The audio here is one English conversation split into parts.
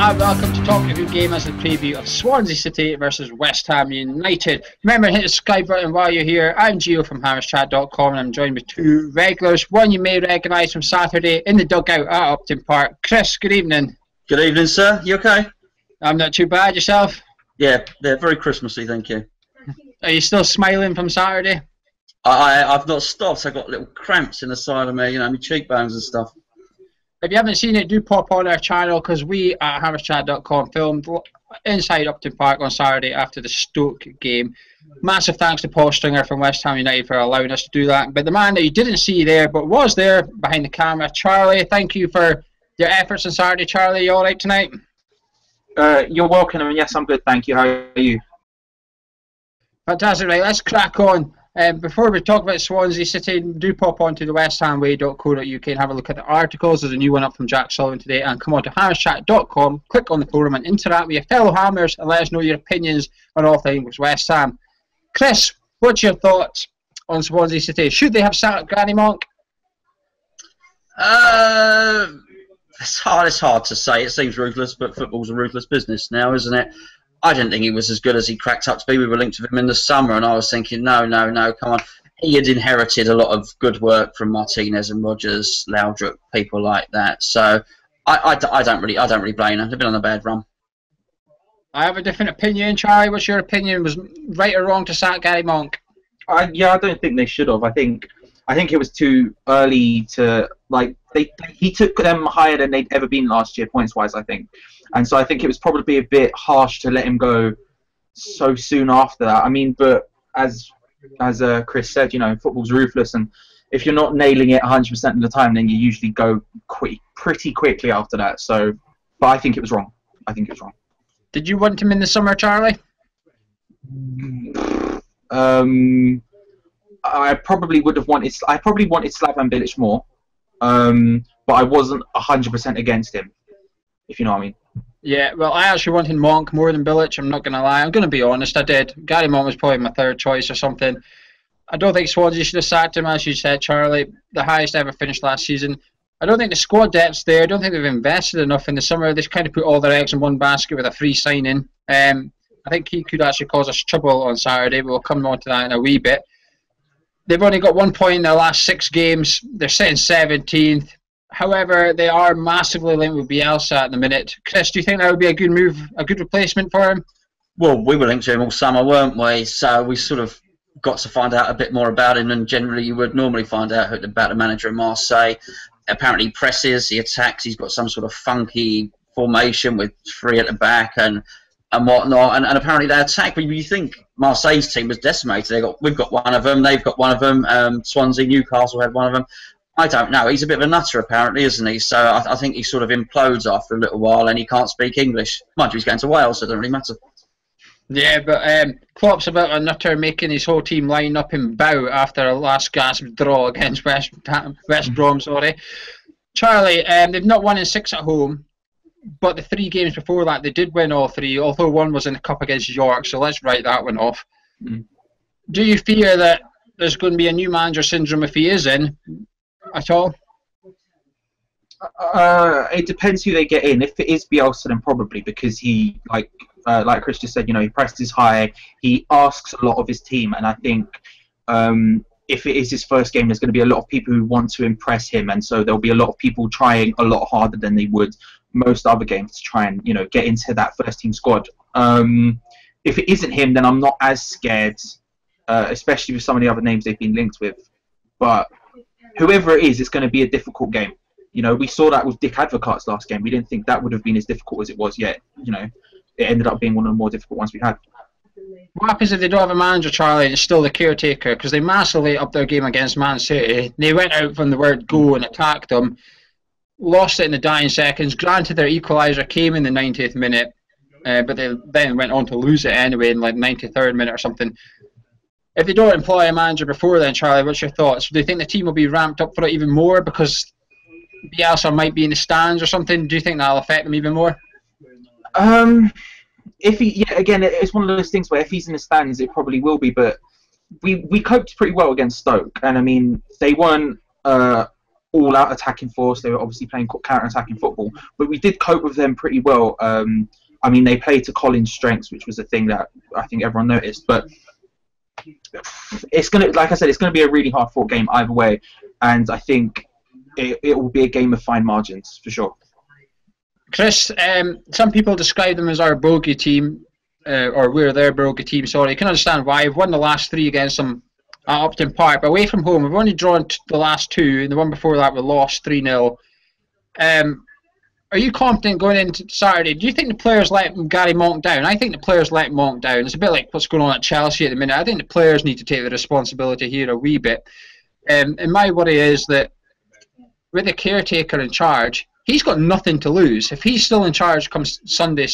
and welcome to Talk a Good Game as a preview of Swansea City versus West Ham United. Remember to hit the subscribe button while you're here. I'm Gio from hammerschat.com and I'm joined with two regulars. One you may recognise from Saturday in the dugout at Upton Park. Chris, good evening. Good evening, sir. You okay? I'm not too bad. Yourself? Yeah, they're very Christmassy, thank you. Are you still smiling from Saturday? I've not stopped. I've got little cramps in the side of me, my cheekbones and stuff. If you haven't seen it, do pop on our channel because we at hammerschat.com filmed inside Upton Park on Saturday after the Stoke game. Massive thanks to Paul Stringer from West Ham United for allowing us to do that. But the man that you didn't see there but was there behind the camera, Charlie, thank you for your efforts on Saturday. Charlie, you alright tonight? You're welcome, and yes, I'm good, thank you. How are you? Fantastic, right, let's crack on. Before we talk about Swansea City, do pop on to the westhamway.co.uk and have a look at the articles. There's a new one up from Jack Sullivan today, and come on to hammerschat.com, click on the forum and interact with your fellow Hammers and let us know your opinions on all things West Ham. Chris, what's your thoughts on Swansea City? Should they have sacked Granny Monk? It's hard to say. It seems ruthless, but football's a ruthless business now, isn't it? I didn't think he was as good as he cracked up to be. We were linked with him in the summer, and I was thinking, no, come on. He had inherited a lot of good work from Martinez and Rodgers, Laudrup, people like that. So I don't really blame him. They've been on a bad run. I have a different opinion, Charlie. What's your opinion? Was right or wrong to sack Gary Monk? Yeah, I don't think they should have. I think it was too early to he took them higher than they'd ever been last year, points wise, I think. And so I think it was probably a bit harsh to let him go so soon after that. I mean, but as Chris said, football's ruthless, and if you're not nailing it 100% of the time, then you usually go pretty quickly after that. So, but I think it was wrong. Did you want him in the summer, Charlie? I probably would have wanted. I probably wanted Slaven Bilic more, but I wasn't 100% against him, if you know what I mean. Yeah, well, I actually wanted Monk more than Bilic. I'm not going to lie. I'm going to be honest. I did. Gary Monk was probably my third choice or something. I don't think Swansea should have sacked him, as you said, Charlie. The highest ever finished last season. I don't think the squad depth's there. I don't think they've invested enough in the summer. They've kind of put all their eggs in one basket with a free signing. I think he could actually cause us trouble on Saturday, but we'll come on to that in a wee bit. They've only got 1 point in their last 6 games. They're sitting 17th. However, they are massively linked with Bielsa at the minute. Chris, do you think that would be a good move, a good replacement for him? Well, we were linked to him all summer, weren't we? So we sort of got to find out a bit more about him than generally you would normally find out about the manager of Marseille. Apparently he presses, he attacks, he's got some sort of funky formation with 3 at the back and whatnot, and apparently they attack. But you think Marseille's team was decimated. We've got one of them, they've got one of them, Swansea, Newcastle had one of them. I don't know. He's a bit of a nutter, apparently, isn't he? So I think he sort of implodes after a little while, and he can't speak English. Mind you, he's going to Wales, so it doesn't really matter. Yeah, but Klopp's a bit of a nutter, making his whole team line up and bow after a last gasp draw against West Brom. Sorry, Charlie. They've not won in 6 at home, but the 3 games before that they did win all 3. Although one was in the cup against York, so let's write that one off. Do you fear that there's going to be a new manager syndrome if he is in? At all? It depends who they get in. If it is Bielsa, then probably, because he, like Chris just said, he presses high. He asks a lot of his team, and I think if it is his first game, there's going to be a lot of people who want to impress him, and so there'll be a lot of people trying a lot harder than they would most other games to try and get into that first team squad. If it isn't him, then I'm not as scared, especially with some of the other names they've been linked with. But whoever it is, it's going to be a difficult game. We saw that with Dick Advocaat's last game. We didn't think that would have been as difficult as it was yet. It ended up being one of the more difficult ones we had. What happens if they don't have a manager, Charlie, and it's still the caretaker? Because they massively upped their game against Man City. They went out from the word go and attacked them. Lost it in the dying seconds. Granted, their equaliser came in the 90th minute, but they then went on to lose it anyway in like 93rd minute or something. If they don't employ a manager before then, Charlie, what's your thoughts? Do you think the team will be ramped up for it even more because Bielsa might be in the stands or something? Do you think that'll affect them even more? Again, it's one of those things where if he's in the stands, it probably will be. But we coped pretty well against Stoke, and I mean they weren't all-out attacking force. They were obviously playing counter-attacking football, but we did cope with them pretty well. I mean, they played to Colin's strengths, which was a thing that I think everyone noticed. But it's gonna, like I said, it's gonna be a really hard-fought game either way, and I think it will be a game of fine margins for sure. Kris, some people describe them as our bogey team, or we're their bogey team. Sorry, you can understand why. We've won the last 3 against them at Upton Park, but away from home, we've only drawn the last 2, and the one before that we lost 3-0. Are you confident going into Saturday? Do you think the players let Gary Monk down? I think the players let Monk down. It's a bit like what's going on at Chelsea at the minute. I think the players need to take the responsibility here a wee bit. And my worry is that with the caretaker in charge, he's got nothing to lose. If he's still in charge come Sunday,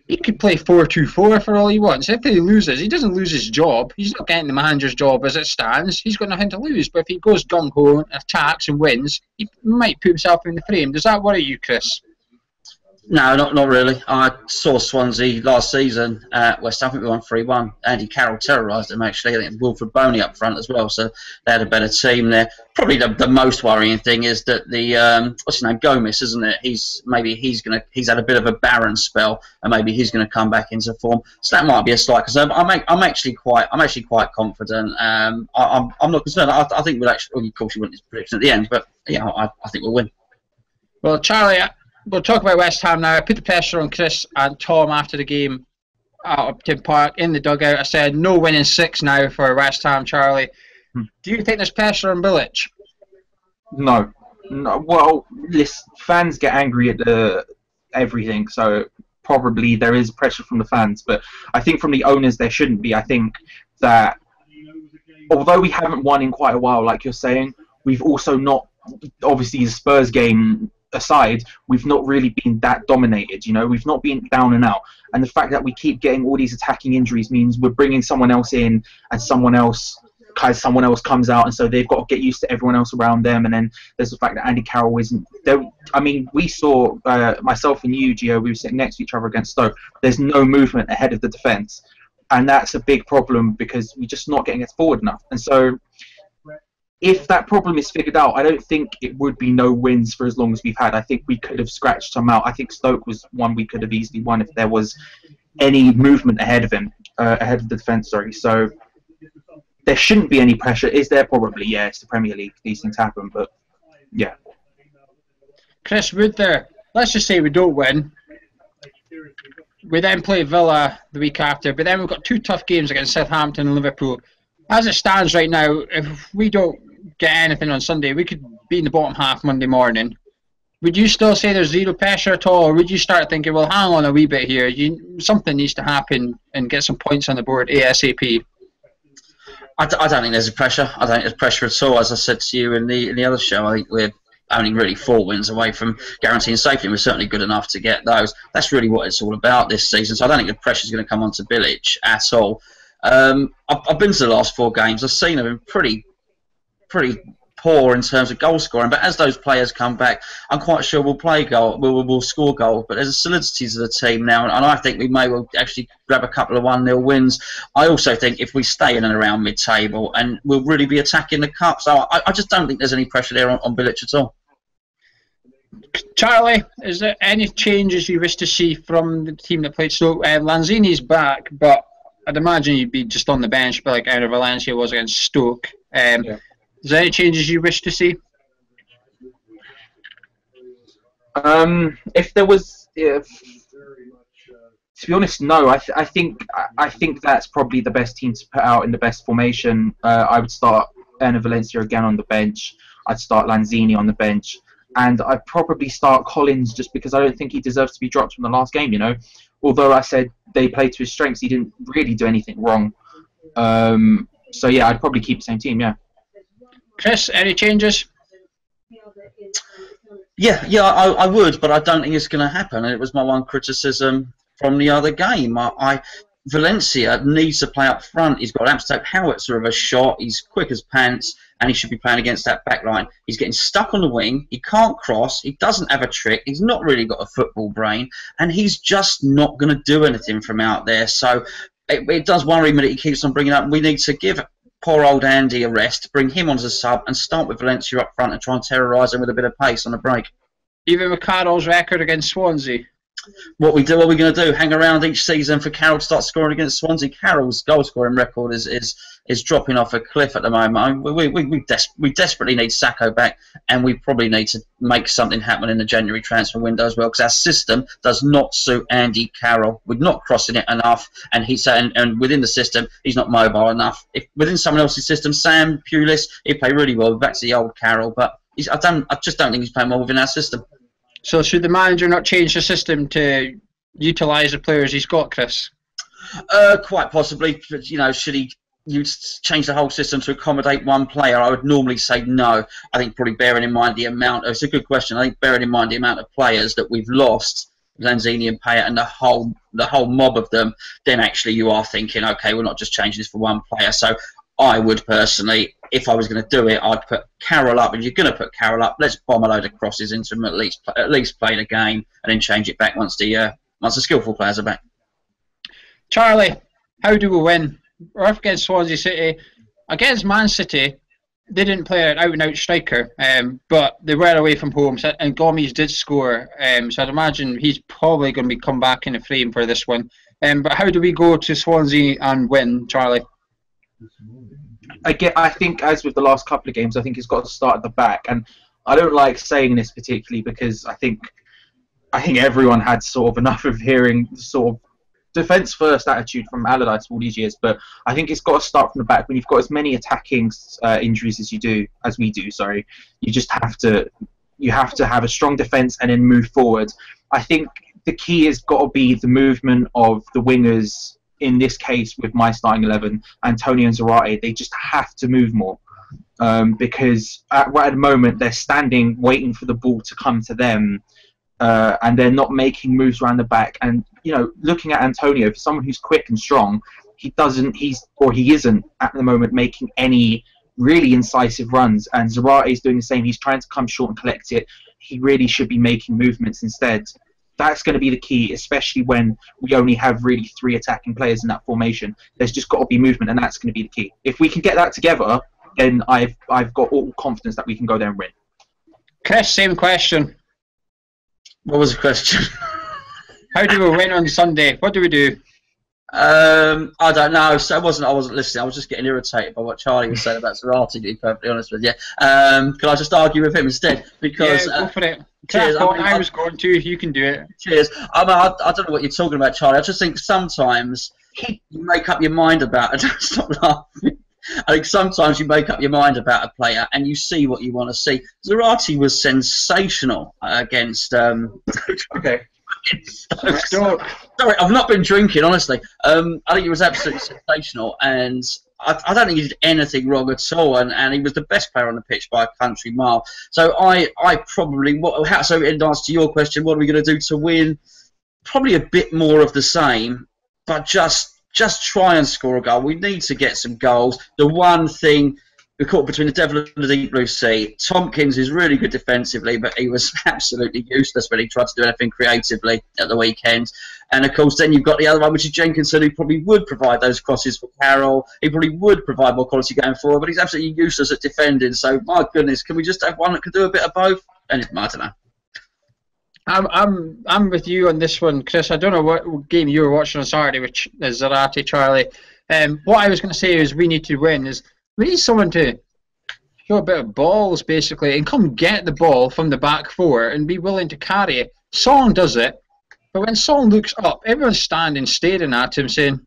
he could play 4-2-4 for all he wants. If he loses, he doesn't lose his job. He's not getting the manager's job as it stands. He's got nothing to lose. But if he goes gung-ho, attacks and wins, he might put himself in the frame. Does that worry you, Kris? No, not really. I saw Swansea last season at West Ham. I think we won 3-1. Andy Carroll terrorised them, actually. I think Wilfred Boney up front as well, so they had a better team there. Probably the most worrying thing is that the what's his name, Gomez, isn't it? He's had a bit of a barren spell, and maybe he's gonna come back into form. So that might be a slight concern. I'm actually quite confident. I'm not concerned. I think we'll actually. Well, of course, you wouldn't his prediction at the end, but yeah, I think we'll win. Well, Charlie, we'll talk about West Ham now. I put the pressure on Kris and Tom after the game at Upton Park in the dugout. I said no winning 6 now for West Ham, Charlie. Do you think there's pressure on Bilic? No. Well, fans get angry at everything, so probably there is pressure from the fans. But I think from the owners there shouldn't be. I think that although we haven't won in quite a while, like you're saying, we've also not, obviously the Spurs game aside, we've not really been that dominated. You know, we've not been down and out, and the fact that we keep getting all these attacking injuries means we're bringing someone else in, and someone else comes out, and so they've got to get used to everyone else around them. And then there's the fact that Andy Carroll isn't there. I mean, we saw myself and you, Gio, we were sitting next to each other against Stoke. There's no movement ahead of the defence, and that's a big problem because we're just not getting it forward enough. And so if that problem is figured out, I don't think it would be no wins for as long as we've had. I think we could have scratched some out. I think Stoke was one we could have easily won if there was any movement ahead of him, ahead of the defence, sorry. So there shouldn't be any pressure. Is there? Probably, yeah. It's the Premier League. These things happen, but yeah. Kris, would there, let's just say we don't win. We then play Villa the week after, but then we've got 2 tough games against Southampton and Liverpool. As it stands right now, if we don't get anything on Sunday, we could be in the bottom half Monday morning. Would you still say there's zero pressure at all, or would you start thinking, well, hang on a wee bit here, something needs to happen and get some points on the board ASAP? I don't think there's a pressure. I don't think there's pressure at all. As I said to you in the other show, I think we're only really 4 wins away from guaranteeing safety, and we're certainly good enough to get those. That's really what it's all about this season. So I don't think the pressure's going to come onto Bilic at all. I've been to the last 4 games. I've seen them pretty poor in terms of goal scoring, but as those players come back, I'm quite sure we'll play goal, we'll score goals. But there's a solidity to the team now, and I think we may well actually grab a couple of 1-0 wins. I also think if we stay in and around mid-table, and we'll really be attacking the cup. So I just don't think there's any pressure there on Bilic at all. Charlie, is there any changes you wish to see from the team that played Stoke? Lanzini's back, but I'd imagine he'd be just on the bench, but like Ana Valencia was against Stoke. Yeah. Is there any changes you wish to see? If there was, to be honest, no. I think that's probably the best team to put out in the best formation. I would start Ana Valencia again on the bench. I'd start Lanzini on the bench, and I'd probably start Collins just because I don't think he deserves to be dropped from the last game. You know, although I said they played to his strengths, he didn't really do anything wrong. So yeah, I'd probably keep the same team. Yeah. Kris, any changes? Yeah, I would, but I don't think it's going to happen. And it was my one criticism from the other game. Valencia needs to play up front. He's got an absolute howitzer of a shot. He's quick as pants, and he should be playing against that back line. He's getting stuck on the wing. He can't cross. He doesn't have a trick. He's not really got a football brain, and he's just not going to do anything from out there. So it does worry me that he keeps on bringing up. We need to give poor old Andy a rest, bring him on as a sub, and start with Valencia up front and try and terrorise him with a bit of pace on the break. Even with Carroll's record against Swansea. What we do? What are we going to do? Hang around each season for Carroll to start scoring against Swansea? Carroll's goal scoring record is dropping off a cliff at the moment. We desperately need Sacco back, and we probably need to make something happen in the January transfer window as well, because our system does not suit Andy Carroll. We're not crossing it enough, and and within the system he's not mobile enough. If within someone else's system, Sam Pulis, he'd play really well. Back to the old Carroll, but I just don't think he's playing well within our system. So should the manager not change the system to utilise the players he's got, Kris? Quite possibly. You know, should he change the whole system to accommodate one player? I would normally say no. I think probably bearing in mind the amount. It's a good question. I think bearing in mind the amount of players that we've lost, Lanzini and Payet, and the whole mob of them, then actually you are thinking, okay, we're not just changing this for one player. So I would personally, if I was going to do it, I'd put Carroll up. If you're going to put Carroll up, let's bomb a load of crosses into him, at least play the game, and then change it back once the skillful players are back. Charlie, how do we win? We're up against Swansea City. Against Man City, they didn't play an out-and-out striker, but they were away from home, and Gomes did score. So I'd imagine he's probably going to come back in the frame for this one. But how do we go to Swansea and win, Charlie? I think, as with the last couple of games, I think he's got to start at the back, and I don't like saying this particularly because I think everyone had sort of enough of hearing the sort of defence first attitude from Allardyce all these years, but I think it's got to start from the back. When you've got as many attacking injuries as we do, you just have to have a strong defence and then move forward. I think the key has got to be the movement of the wingers. In this case, with my starting 11, Antonio and Zarate, they just have to move more because right at the moment they're standing waiting for the ball to come to them, and they're not making moves around the back. And you know, looking at Antonio, for someone who's quick and strong, he isn't at the moment making any really incisive runs. And Zarate is doing the same. He's trying to come short and collect it. He really should be making movements instead. That's going to be the key, especially when we only have really 3 attacking players in that formation. There's just got to be movement, and that's going to be the key. If we can get that together, then I've got all confidence that we can go there and win. Kris, same question. What was the question? How do we win on Sunday? What do we do? I don't know. So I wasn't listening. I was just getting irritated by what Charlie was saying about Zarate, to be perfectly honest with you. Can I just argue with him instead? Because yeah, go for it. Cheers. I was going to. You can do it. Cheers. I don't know what you're talking about, Charlie. I just think sometimes you make up your mind about it. Stop laughing. I think sometimes you make up your mind about a player and you see what you want to see. Zarate was sensational against. Okay. Sorry, I've not been drinking, honestly. I think he was absolutely sensational, and I don't think he did anything wrong at all, and he was the best player on the pitch by a country mile. So I probably, so in answer to your question, what are we going to do to win? Probably a bit more of the same, but just try and score a goal. We need to get some goals. The one thing, we're caught between the devil and the deep blue sea. Tompkins is really good defensively, but he was absolutely useless when he tried to do anything creatively at the weekend. And of course, then you've got the other one, which is Jenkinson, who probably would provide those crosses for Carroll. He probably would provide more quality going forward, but he's absolutely useless at defending. So, my goodness, can we just have one that can do a bit of both? And I don't know. I'm with you on this one, Kris. I don't know what game you were watching on Saturday, which is Zarate, Charlie. What I was going to say is we need to win. We need someone to show a bit of balls, basically, and come get the ball from the back 4 and be willing to carry it. Song does it, but when Song looks up, everyone's standing, staring at him, saying,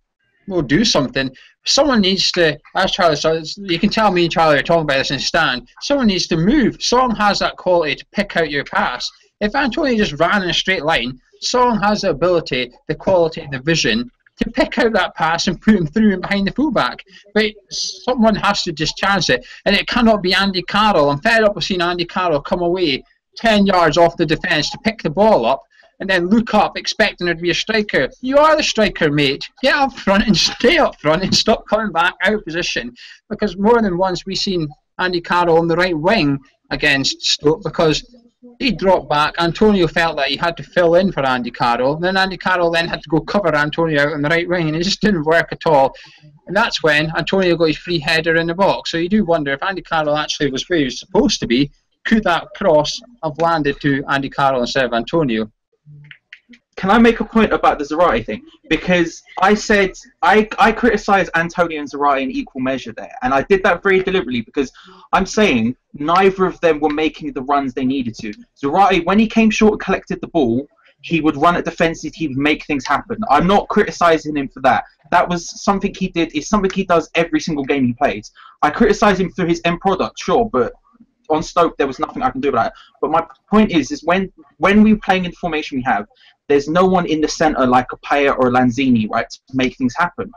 we'll do something. Someone needs to, as Charlie says, you can tell me and Charlie are talking about this in stand, someone needs to move. Song has that quality to pick out your pass. If Antonio just ran in a straight line, Song has the ability, the quality, the vision to pick out that pass and put him through and behind the fullback. But someone has to just chance it. And it cannot be Andy Carroll. I'm fed up with seeing Andy Carroll come away 10 yards off the defence to pick the ball up and then look up expecting there to be a striker. You are the striker, mate. Get up front and stay up front and stop coming back out of position. Because more than once we've seen Andy Carroll on the right wing against Stoke because he dropped back. Antonio felt that he had to fill in for Andy Carroll. Then Andy Carroll then had to go cover Antonio out on the right wing, and it just didn't work at all. And that's when Antonio got his free header in the box. So you do wonder if Andy Carroll actually was where he was supposed to be, could that cross have landed to Andy Carroll instead of Antonio? Can I make a point about the Zarate thing? Because I said I criticised Antonio and Zarate in equal measure there, and I did that very deliberately because I'm saying neither of them were making the runs they needed to. Zarate, when he came short and collected the ball, he would run at defenses, he would make things happen. I'm not criticising him for that. That was something he did, it's something he does every single game he plays. I criticise him for his end product, sure, but on Stoke there was nothing I can do about it. But my point is when we're playing in the formation we have, there's no one in the centre like a Paya or a Lanzini, right, to make things happen,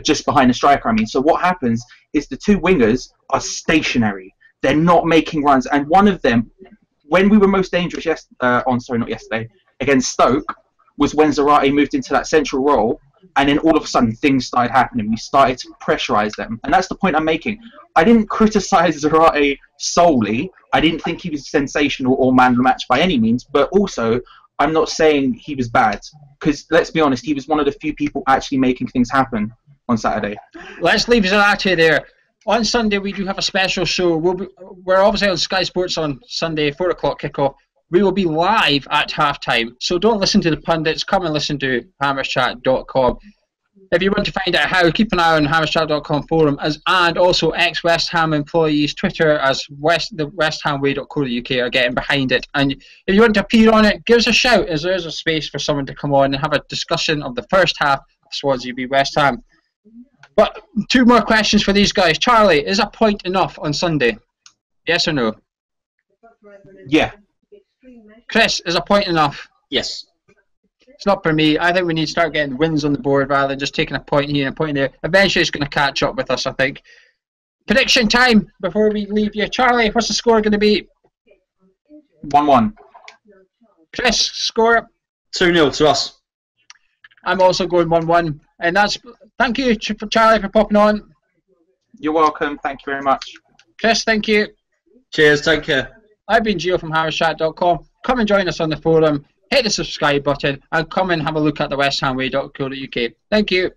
just behind the striker, I mean. So what happens is the two wingers are stationary. They're not making runs. And one of them, when we were most dangerous against Stoke, was when Zarate moved into that central role, and then all of a sudden things started happening. We started to pressurise them. And that's the point I'm making. I didn't criticise Zarate solely. I didn't think he was sensational or man of the match by any means, but also I'm not saying he was bad, because let's be honest, he was one of the few people actually making things happen on Saturday. Let's leave Zarate there. On Sunday we do have a special show. We're obviously on Sky Sports on Sunday, 4 o'clock kickoff. We will be live at halftime, so don't listen to the pundits. Come and listen to hammerschat.com. If you want to find out how, keep an eye on hammerschat.com forum and also ex-West Ham employees' Twitter as the westhamway.co.uk are getting behind it. And if you want to appear on it, give us a shout, as there is a space for someone to come on and have a discussion of the first half of Swansea v West Ham. But 2 more questions for these guys. Charlie, is a point enough on Sunday? Yes or no? Yeah. Kris, is a point enough? Yes. It's not for me. I think we need to start getting wins on the board rather than just taking a point here and a point there. Eventually it's going to catch up with us, I think. Prediction time before we leave you. Charlie, what's the score going to be? 1-1. Kris, score? 2-0 to us. I'm also going 1-1. And that's... Thank you, Charlie, for popping on. You're welcome. Thank you very much. Kris, thank you. Cheers. Take care. I've been Gio from hammerschat.com. Come and join us on the forum. Hit the subscribe button and come and have a look at the westhamway.co.uk. Thank you.